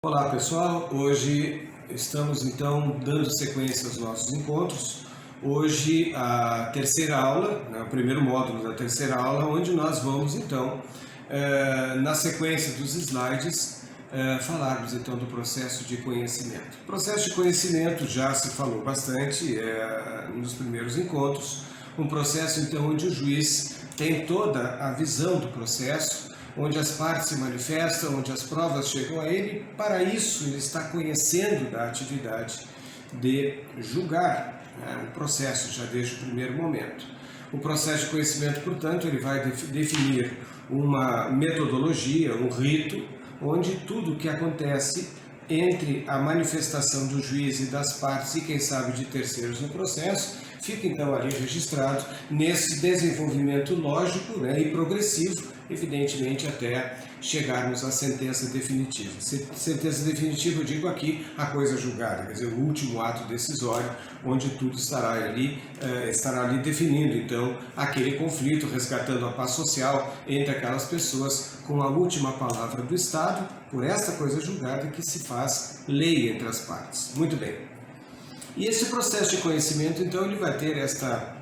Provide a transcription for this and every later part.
Olá pessoal, hoje estamos então dando sequência aos nossos encontros. Hoje a terceira aula, o primeiro módulo da terceira aula, onde nós vamos então, na sequência dos slides, falarmos então do processo de conhecimento. O processo de conhecimento já se falou bastante nos primeiros encontros, um processo então onde o juiz tem toda a visão do processo, onde as partes se manifestam, onde as provas chegam a ele. Para isso, ele está conhecendo da atividade de julgar o processo, já desde o primeiro momento. O processo de conhecimento, portanto, ele vai definir uma metodologia, um rito, onde tudo o que acontece entre a manifestação do juiz e das partes e, quem sabe, de terceiros no processo, fica então ali registrado nesse desenvolvimento lógico e progressivo, evidentemente até chegarmos à sentença definitiva. Sentença definitiva, eu digo aqui, a coisa julgada, quer dizer, o último ato decisório, onde tudo estará ali definindo então aquele conflito, resgatando a paz social entre aquelas pessoas, com a última palavra do Estado, por esta coisa julgada que se faz lei entre as partes. Muito bem. E esse processo de conhecimento, então, ele vai ter esta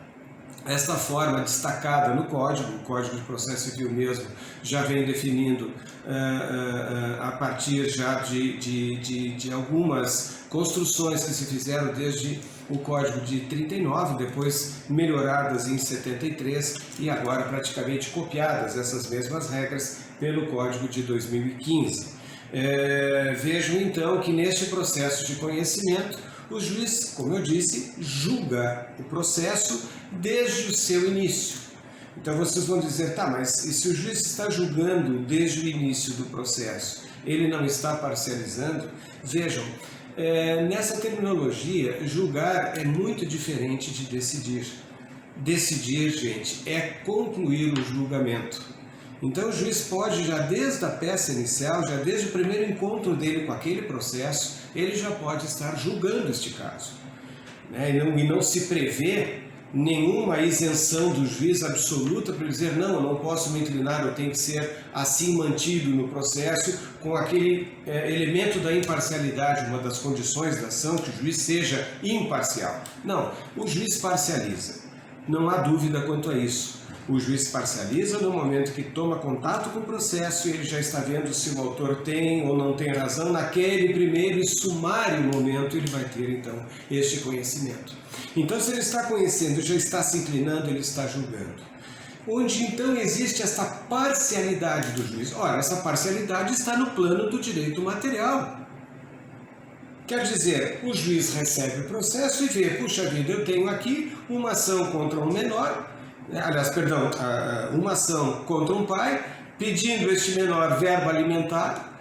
forma destacada no Código. O Código de Processo Civil mesmo já vem definindo a partir já de algumas construções que se fizeram desde o Código de 39, depois melhoradas em 73 e agora praticamente copiadas essas mesmas regras pelo Código de 2015. Vejam então que neste processo de conhecimento, o juiz, como eu disse, julga o processo desde o seu início. Então vocês vão dizer, tá, mas e se o juiz está julgando desde o início do processo, ele não está parcializando? Vejam, nessa terminologia, julgar é muito diferente de decidir. Decidir, gente, é concluir o julgamento. Então o juiz pode, já desde a peça inicial, já desde o primeiro encontro dele com aquele processo, ele já pode estar julgando este caso. E não se prevê nenhuma isenção do juiz absoluta para dizer, não, eu não posso me inclinar, eu tenho que ser assim mantido no processo, com aquele elemento da imparcialidade, uma das condições da ação, que o juiz seja imparcial. Não, o juiz parcializa, não há dúvida quanto a isso. O juiz parcializa no momento que toma contato com o processo e ele já está vendo se o autor tem ou não tem razão. Naquele primeiro e sumário momento ele vai ter então este conhecimento. Então, se ele está conhecendo, já está se inclinando, ele está julgando. Onde então existe essa parcialidade do juiz? Ora, essa parcialidade está no plano do direito material. Quer dizer, o juiz recebe o processo e vê, puxa vida, eu tenho aqui uma ação contra um menor, uma ação contra um pai, pedindo este menor verba alimentar,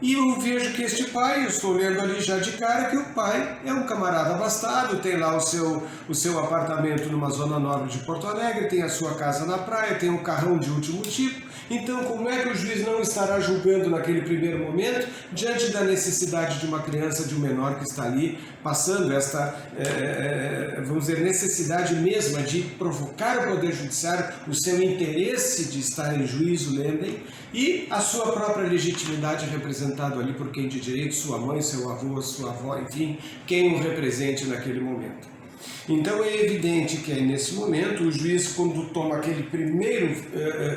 e eu vejo que este pai, eu estou lendo ali já de cara, que o pai é um camarada abastado, tem lá o seu apartamento numa zona nobre de Porto Alegre, tem a sua casa na praia, tem um carrão de último tipo. Então, como é que o juiz não estará julgando naquele primeiro momento, diante da necessidade de uma criança, de um menor que está ali, passando esta, vamos dizer, necessidade mesma de provocar o Poder Judiciário, o seu interesse de estar em juízo, lembrem, e a sua própria legitimidade representada ali por quem de direito, sua mãe, seu avô, sua avó, enfim, quem o represente naquele momento. Então é evidente que nesse momento o juiz, quando toma aquele primeiro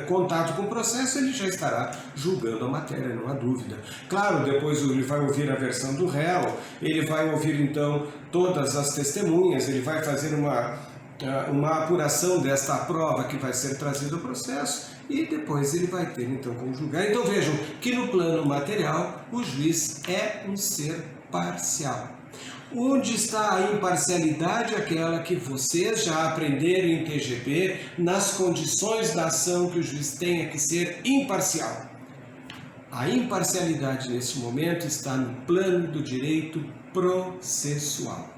contato com o processo, ele já estará julgando a matéria, não há dúvida. Claro, depois ele vai ouvir a versão do réu, ele vai ouvir então todas as testemunhas, ele vai fazer uma apuração desta prova que vai ser trazida ao processo e depois ele vai ter então como julgar. Então vejam que no plano material o juiz é um ser parcial. Onde está a imparcialidade? Aquela que vocês já aprenderam em TGP, nas condições da ação que o juiz tenha que ser imparcial. A imparcialidade nesse momento está no plano do direito processual.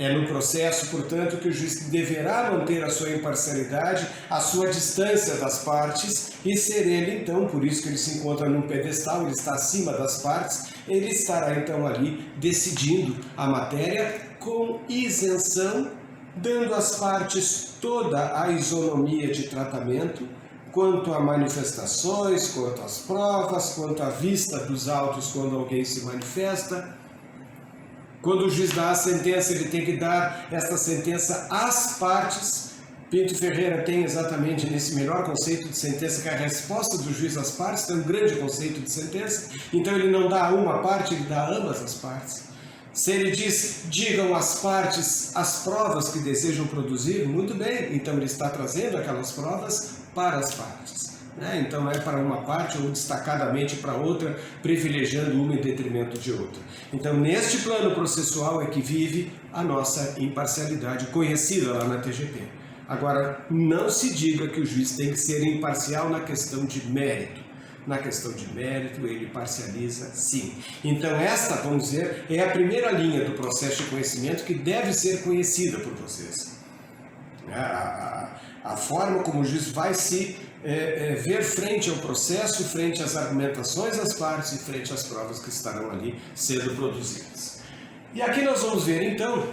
É no processo, portanto, que o juiz deverá manter a sua imparcialidade, a sua distância das partes e ser ele, então, por isso que ele se encontra num pedestal, ele está acima das partes, ele estará, então, ali decidindo a matéria com isenção, dando às partes toda a isonomia de tratamento, quanto a manifestações, quanto às provas, quanto à vista dos autos quando alguém se manifesta. Quando o juiz dá a sentença, ele tem que dar esta sentença às partes. Pinto Ferreira tem exatamente nesse melhor conceito de sentença, que é a resposta do juiz às partes, tem um grande conceito de sentença. Então ele não dá a uma parte, ele dá a ambas as partes. Se ele diz, digam às partes as provas que desejam produzir, muito bem, então ele está trazendo aquelas provas para as partes. Então não é para uma parte ou destacadamente para outra, privilegiando uma em detrimento de outra. Então neste plano processual é que vive a nossa imparcialidade, conhecida lá na TGP. Agora, não se diga que o juiz tem que ser imparcial na questão de mérito. Na questão de mérito, ele parcializa sim. Então esta, vamos dizer, é a primeira linha do processo de conhecimento que deve ser conhecida por vocês. A forma como o juiz vai se ver frente ao processo, frente às argumentações das partes e frente às provas que estarão ali sendo produzidas. E aqui nós vamos ver então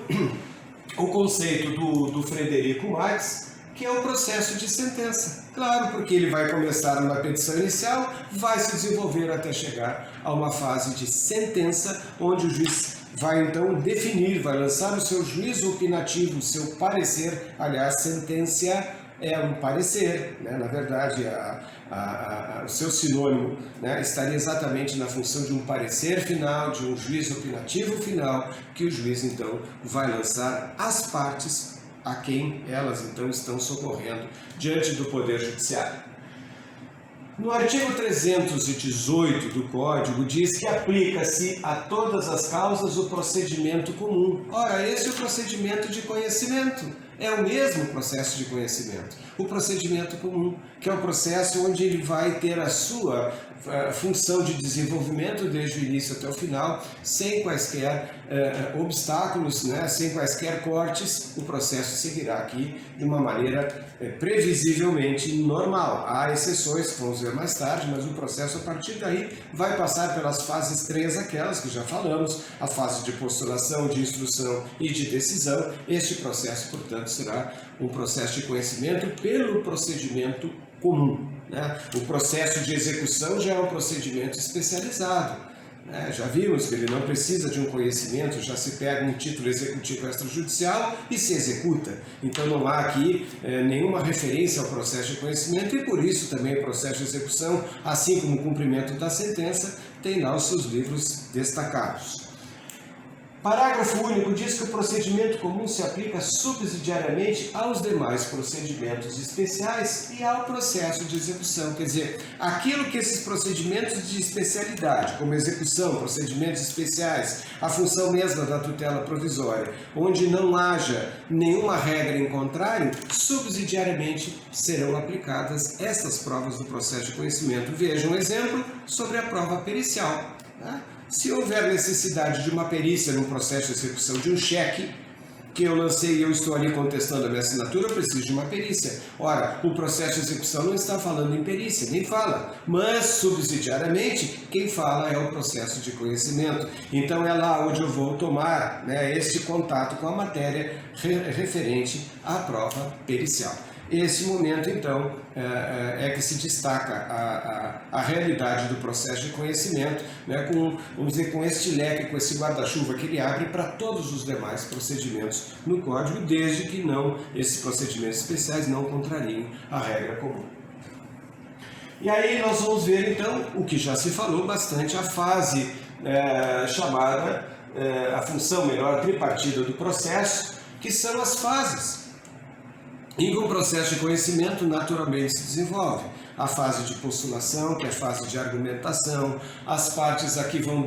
o conceito do Frederico Marx, que é o processo de sentença. Claro, porque ele vai começar numa petição inicial, vai se desenvolver até chegar a uma fase de sentença, onde o juiz vai então definir, vai lançar o seu juízo opinativo, o seu parecer. Aliás, sentença é um parecer, né? Na verdade, o seu sinônimo, né, estaria exatamente na função de um parecer final, de um juízo opinativo final, que o juiz então vai lançar às partes a quem elas então estão socorrendo diante do Poder Judiciário. No artigo 318 do Código diz que aplica-se a todas as causas o procedimento comum. Ora, esse é o procedimento de conhecimento, é o mesmo processo de conhecimento, o procedimento comum, que é o processo onde ele vai ter a sua função de desenvolvimento desde o início até o final, sem quaisquer obstáculos, né? Sem quaisquer cortes. O processo seguirá aqui de uma maneira previsivelmente normal. Há exceções que vamos ver mais tarde, mas o processo a partir daí vai passar pelas fases 3, aquelas que já falamos, a fase de postulação, de instrução e de decisão. Este processo, portanto, será um processo de conhecimento pelo procedimento comum. O processo de execução já é um procedimento especializado. Já vimos que ele não precisa de um conhecimento, já se pega um título executivo extrajudicial e se executa. Então não há aqui nenhuma referência ao processo de conhecimento e por isso também o processo de execução, assim como o cumprimento da sentença, tem lá os seus livros destacados. Parágrafo único diz que o procedimento comum se aplica subsidiariamente aos demais procedimentos especiais e ao processo de execução. Quer dizer, aquilo que esses procedimentos de especialidade, como execução, procedimentos especiais, a função mesma da tutela provisória, onde não haja nenhuma regra em contrário, subsidiariamente serão aplicadas estas provas do processo de conhecimento. Veja um exemplo sobre a prova pericial. Se houver necessidade de uma perícia no processo de execução de um cheque que eu lancei e eu estou ali contestando a minha assinatura, eu preciso de uma perícia. Ora, o processo de execução não está falando em perícia, nem fala, mas subsidiariamente quem fala é o processo de conhecimento. Então é lá onde eu vou tomar, este contato com a matéria referente à prova pericial. Esse momento, então, é que se destaca a realidade do processo de conhecimento, vamos dizer, com este leque, com esse guarda-chuva que ele abre para todos os demais procedimentos no Código, desde que esses procedimentos especiais não contrariem a regra comum. E aí nós vamos ver, então, o que já se falou bastante, a fase chamada, a função melhor tripartida do processo, que são as fases em que o processo de conhecimento naturalmente se desenvolve. A fase de postulação, que é a fase de argumentação, as partes aqui vão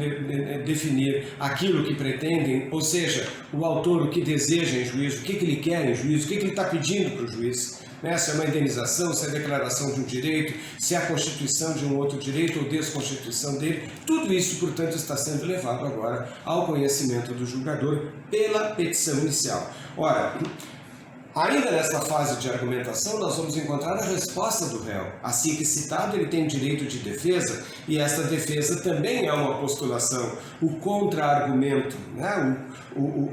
definir aquilo que pretendem, ou seja, o autor o que deseja em juízo, o que ele quer em juízo, o que ele está pedindo para o juiz. Se é uma indenização, se é a declaração de um direito, se é a constituição de um outro direito ou desconstituição dele, tudo isso, portanto, está sendo levado agora ao conhecimento do julgador pela petição inicial. Ora, Ainda nesta fase de argumentação, nós vamos encontrar a resposta do réu. Assim que citado, ele tem direito de defesa, e esta defesa também é uma postulação, o contra-argumento, né?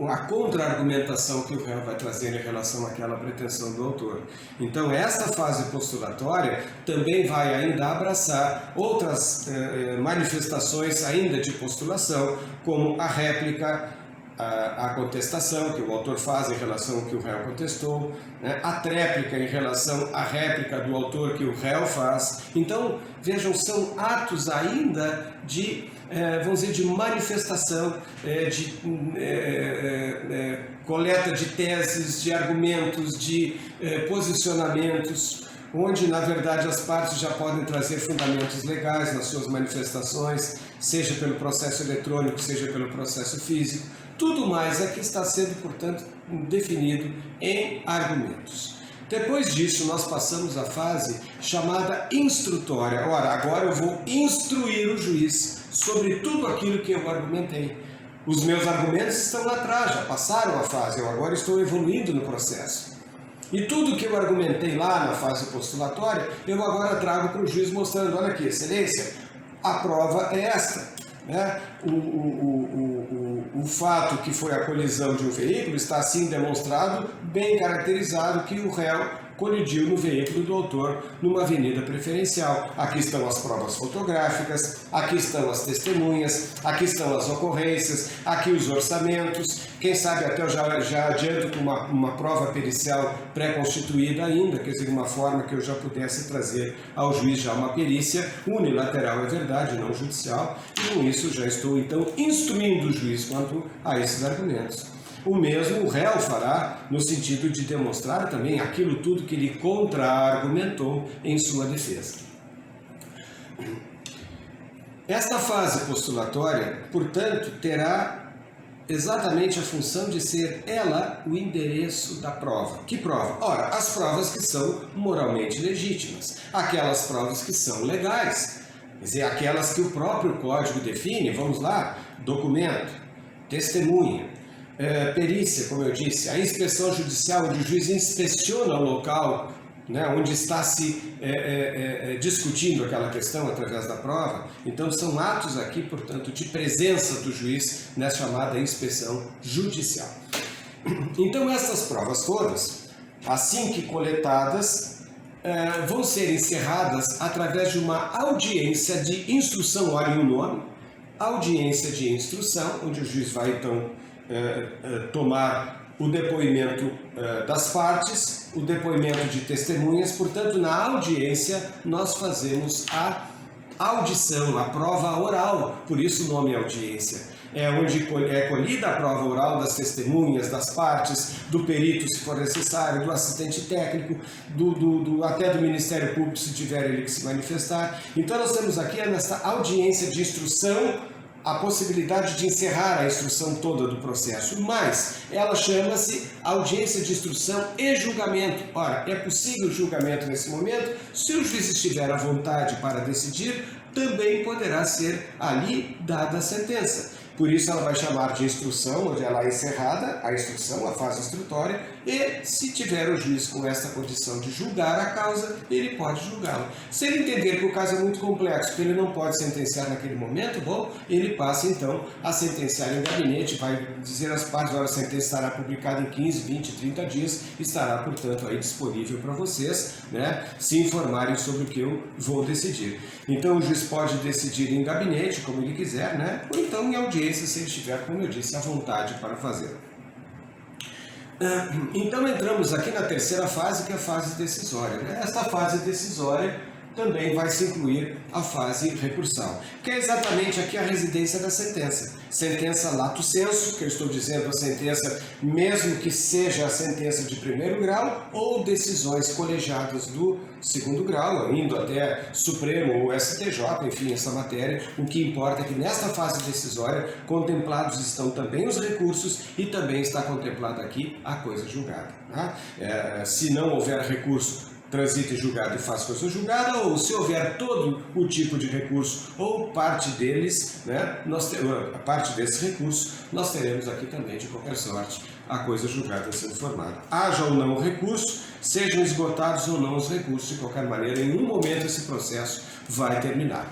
A contra-argumentação que o réu vai trazer em relação àquela pretensão do autor. Então, esta fase postulatória também vai ainda abraçar outras manifestações ainda de postulação, como a réplica, a contestação que o autor faz em relação ao que o réu contestou, né? A tréplica em relação à réplica do autor que o réu faz. Então, vejam, são atos ainda de, vamos dizer, de manifestação, de coleta de teses, de argumentos, de posicionamentos, onde, na verdade, as partes já podem trazer fundamentos legais nas suas manifestações, seja pelo processo eletrônico, seja pelo processo físico. Tudo mais aqui está sendo, portanto, definido em argumentos. Depois disso, nós passamos à fase chamada instrutória. Ora, agora eu vou instruir o juiz sobre tudo aquilo que eu argumentei. Os meus argumentos estão lá atrás, já passaram a fase, eu agora estou evoluindo no processo. E tudo que eu argumentei lá na fase postulatória, eu agora trago para o juiz mostrando, olha aqui, excelência, a prova é esta. Né? O fato que foi a colisão de um veículo está assim demonstrado, bem caracterizado, que o réu colidiu no veículo do autor numa avenida preferencial. Aqui estão as provas fotográficas, aqui estão as testemunhas, aqui estão as ocorrências, aqui os orçamentos. Quem sabe até eu já adianto com uma prova pericial pré-constituída ainda, quer dizer, uma forma que eu já pudesse trazer ao juiz já uma perícia unilateral, é verdade, não judicial, e com isso já estou então instruindo o juiz quanto a esses argumentos. O mesmo o réu fará no sentido de demonstrar também aquilo tudo que ele contra-argumentou em sua defesa. Esta fase postulatória, portanto, terá exatamente a função de ser ela o endereço da prova. Que prova? Ora, as provas que são moralmente legítimas, aquelas provas que são legais, quer dizer, aquelas que o próprio Código define. Vamos lá, documento, testemunha, perícia, como eu disse, a inspeção judicial, onde o juiz inspeciona o local, né, onde está se discutindo aquela questão através da prova. Então são atos aqui, portanto, de presença do juiz nessa chamada inspeção judicial. Então essas provas todas, assim que coletadas, vão ser encerradas através de uma audiência de instrução, olhem o nome, audiência de instrução, onde o juiz vai então tomar o depoimento das partes, o depoimento de testemunhas. Portanto, na audiência nós fazemos a audição, a prova oral, por isso o nome é audiência. É onde é colhida a prova oral das testemunhas, das partes, do perito, se for necessário, do assistente técnico, até do Ministério Público, se tiver ele que se manifestar. Então nós temos aqui nessa audiência de instrução a possibilidade de encerrar a instrução toda do processo, mas ela chama-se audiência de instrução e julgamento. Ora, é possível julgamento nesse momento? Se o juiz estiver à vontade para decidir, também poderá ser ali dada a sentença. Por isso ela vai chamar de instrução, onde ela é encerrada, a instrução, a fase instrutória, e se tiver o juiz com essa condição de julgar a causa, ele pode julgá-la. Se ele entender que o caso é muito complexo, que ele não pode sentenciar naquele momento, bom, ele passa então a sentenciar em gabinete, vai dizer às partes, olha, a sentença estará publicada em 15, 20, 30 dias, estará, portanto, aí disponível para vocês, né, se informarem sobre o que eu vou decidir. Então o juiz pode decidir em gabinete, como ele quiser, né, ou então em audiência, se ele estiver, como eu disse, à vontade para fazer. Então entramos aqui na terceira fase, que é a fase decisória. Esta fase decisória também vai se incluir a fase recursal, que é exatamente aqui a residência da sentença. Sentença lato sensu, que eu estou dizendo a sentença, mesmo que seja a sentença de primeiro grau, ou decisões colegiadas do segundo grau, indo até Supremo ou STJ, enfim, essa matéria. O que importa é que nesta fase decisória, contemplados estão também os recursos e também está contemplada aqui a coisa julgada. Tá? Se não houver recurso, transita em julgado e faz coisa julgada, ou se houver todo o tipo de recurso ou parte deles, né, a parte desse recurso, nós teremos aqui também, de qualquer sorte, a coisa julgada sendo formada. Haja ou não o recurso, sejam esgotados ou não os recursos, de qualquer maneira, em um momento esse processo vai terminar.